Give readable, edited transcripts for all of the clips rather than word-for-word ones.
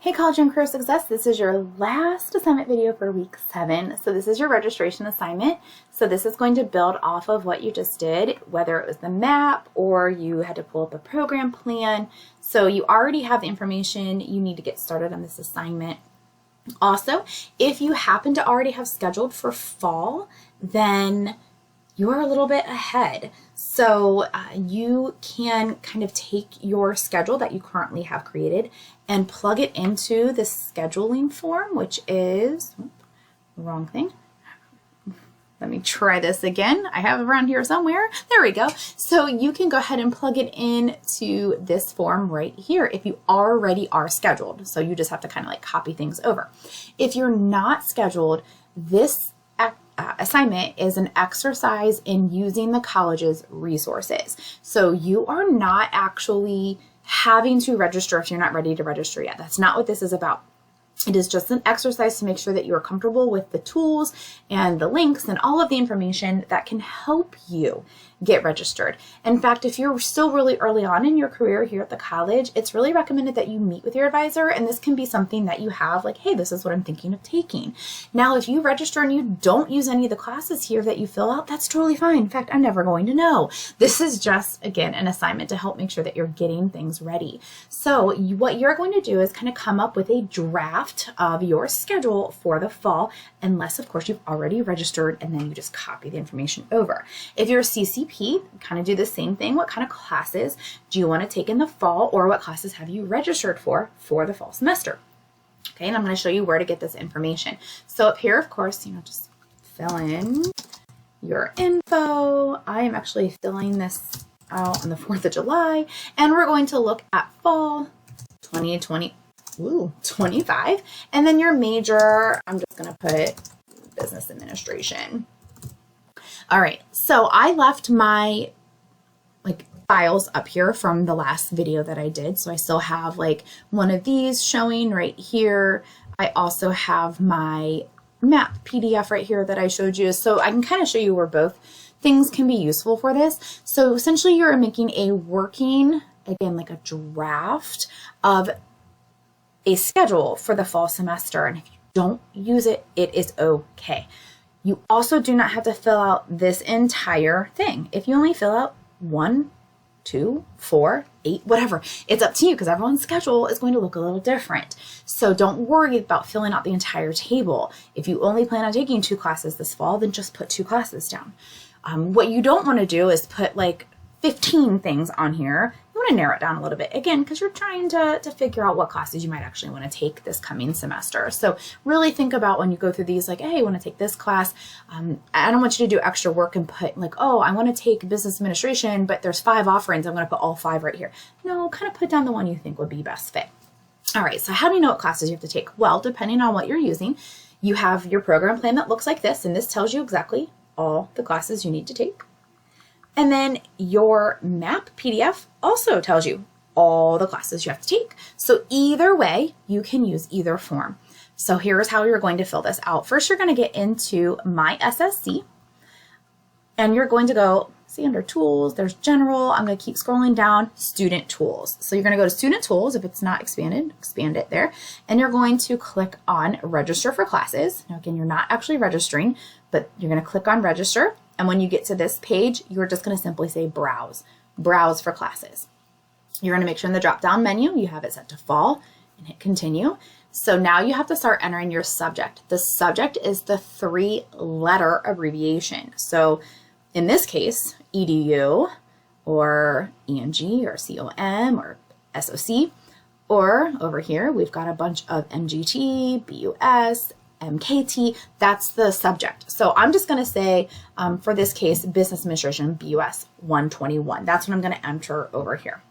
Hey College and Career Success, this is your last assignment video for week 7. So this is your registration assignment. So this is going to build off of what you just did, whether it was the map or you had to pull up a program plan. So you already have the information you need to get started on this assignment. Also, if you happen to already have scheduled for fall, then you're a little bit ahead. So you can kind of take your schedule that you currently have created and plug it into the scheduling form, which is, wrong thing. Let me try this again. I have it around here somewhere. There we go. So you can go ahead and plug it into this form right here if you already are scheduled. So you just have to kind of like copy things over. If you're not scheduled, this assignment is an exercise in using the college's resources. So you are not actually having to register if you're not ready to register yet. That's not what this is about. It is just an exercise to make sure that you are comfortable with the tools and the links and all of the information that can help you get registered. In fact, if you're still really early on in your career here at the college, it's really recommended that you meet with your advisor, and this can be something that you have like, hey, this is what I'm thinking of taking. Now, if you register and you don't use any of the classes here that you fill out, that's totally fine. In fact, I'm never going to know. This is just, again, an assignment to help make sure that you're getting things ready. So what you're going to do is kind of come up with a draft of your schedule for the fall, unless, of course, you've already registered and then you just copy the information over. If you're a CCP, kind of do the same thing. What kind of classes do you want to take in the fall, or what classes have you registered for the fall semester? Okay, and I'm going to show you where to get this information. So up here, of course, just fill in your info. I am actually filling this out on the 4th of July, and we're going to look at fall 2025, and then your major, I'm just going to put business administration. All right, so I left my files up here from the last video that I did. So I still have one of these showing right here. I also have my map PDF right here that I showed you. So I can kind of show you where both things can be useful for this. So essentially you're making a working, again, like a draft of a schedule for the fall semester. And if you don't use it, it is okay. You also do not have to fill out this entire thing. If you only fill out 1, 2, 4, 8, whatever, it's up to you because everyone's schedule is going to look a little different. So don't worry about filling out the entire table. If you only plan on taking 2 classes this fall, then just put 2 classes down. What you don't want to do is put 15 things on here. You want to narrow it down a little bit, again, because you're trying to figure out what classes you might actually want to take this coming semester. So really think about when you go through these, hey, I want to take this class. I don't want you to do extra work and put oh, I want to take business administration, but there's 5 offerings. I'm going to put all 5 right here. No, kind of put down the one you think would be best fit. All right, so how do you know what classes you have to take? Well, depending on what you're using, you have your program plan that looks like this, and this tells you exactly all the classes you need to take. And then your map PDF also tells you all the classes you have to take. So either way, you can use either form. So here's how you're going to fill this out. First, you're going to get into My SSC, and you're going to go, see under Tools, there's General. I'm going to keep scrolling down, Student Tools. So you're going to go to Student Tools. If it's not expanded, expand it there. And you're going to click on Register for Classes. Now, again, you're not actually registering, but you're going to click on Register. And when you get to this page, you're just going to simply say Browse, Browse for Classes. You're going to make sure in the drop-down menu, you have it set to Fall and hit Continue. So now you have to start entering your subject. The subject is the 3-letter abbreviation. So in this case, EDU or ENG or COM or SOC, or over here, we've got a bunch of MGT, BUS, MKT, that's the subject. So I'm just going to say, for this case, Business Administration, BUS 121. That's what I'm going to enter over here.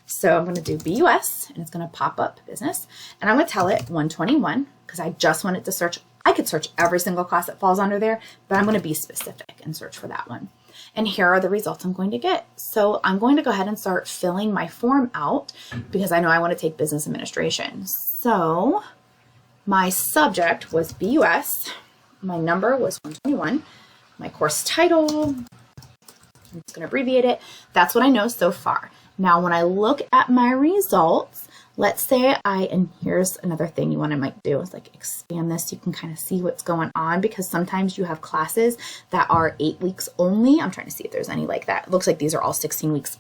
So I'm going to do BUS, and it's going to pop up business, and I'm going to tell it 121 because I just want it to search. I could search every single class that falls under there, but I'm going to be specific and search for that one. And here are the results I'm going to get. So I'm going to go ahead and start filling my form out because I know I want to take Business Administration. So my subject was BUS, my number was 121, my course title, I'm just going to abbreviate it. That's what I know so far. Now, when I look at my results, let's say and here's another thing you want to might do is like expand this so you can kind of see what's going on, because sometimes you have classes that are 8 weeks only. I'm trying to see if there's any like that. It looks like these are all 16 weeks.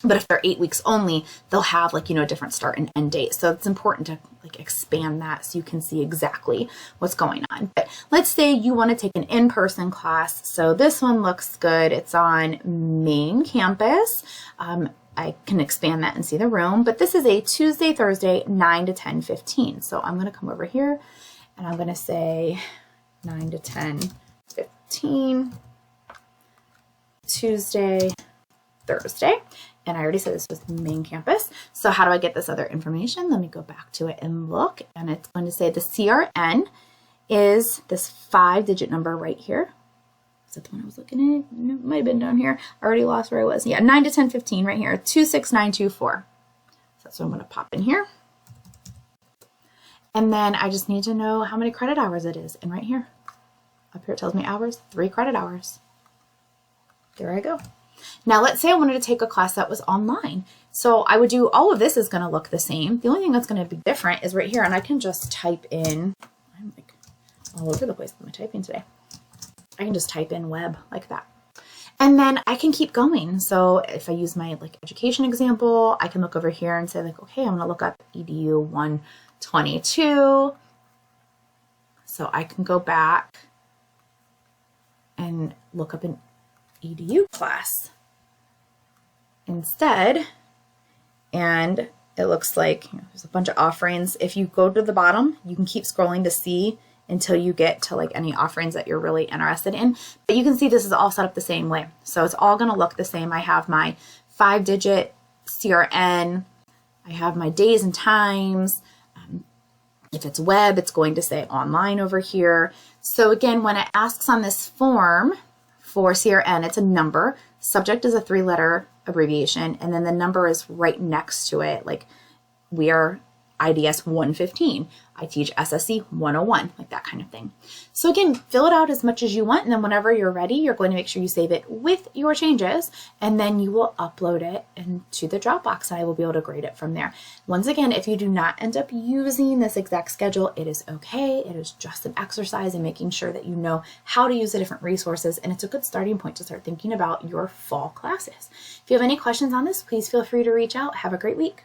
But if they're 8 weeks only, they'll have like, a different start and end date. So it's important to like expand that so you can see exactly what's going on. But let's say you want to take an in-person class. So this one looks good. It's on main campus. I can expand that and see the room, but this is a Tuesday, Thursday, 9 to 10:15. So I'm going to come over here and I'm going to say 9 to 10:15, Tuesday, Thursday. And I already said this was main campus. So how do I get this other information? Let me go back to it and look. And it's going to say the CRN is this 5-digit number right here. Is that the one I was looking at? No, it might have been down here. I already lost where I was. Yeah, 9 to 10:15 right here, 26924. So that's what I'm going to pop in here. And then I just need to know how many credit hours it is. And right here, up here it tells me hours, 3 credit hours. There I go. Now let's say I wanted to take a class that was online. So I would do, all of this is going to look the same. The only thing that's going to be different is right here, and I can just type in, I'm like all over the place with my typing today. I can just type in web like that. And then I can keep going. So if I use my like education example, I can look over here and say like, okay, I'm going to look up IDS115. So I can go back and look up an EDU class instead, and it looks like there's a bunch of offerings. If you go to the bottom, you can keep scrolling to see until you get to like any offerings that you're really interested in, but you can see this is all set up the same way, so it's all going to look the same. I have my 5-digit CRN, I have my days and times. If it's web, it's going to say online over here. So again, when it asks on this form for CRN, it's a number. Subject is a 3-letter abbreviation, and then the number is right next to it. Like we are IDS115. I teach SSC 101, like that kind of thing. So again, fill it out as much as you want, and then whenever you're ready, you're going to make sure you save it with your changes, and then you will upload it into the Dropbox, and I will be able to grade it from there. Once again, if you do not end up using this exact schedule, it is okay. It is just an exercise in making sure that you know how to use the different resources, and it's a good starting point to start thinking about your fall classes. If you have any questions on this, please feel free to reach out. Have a great week.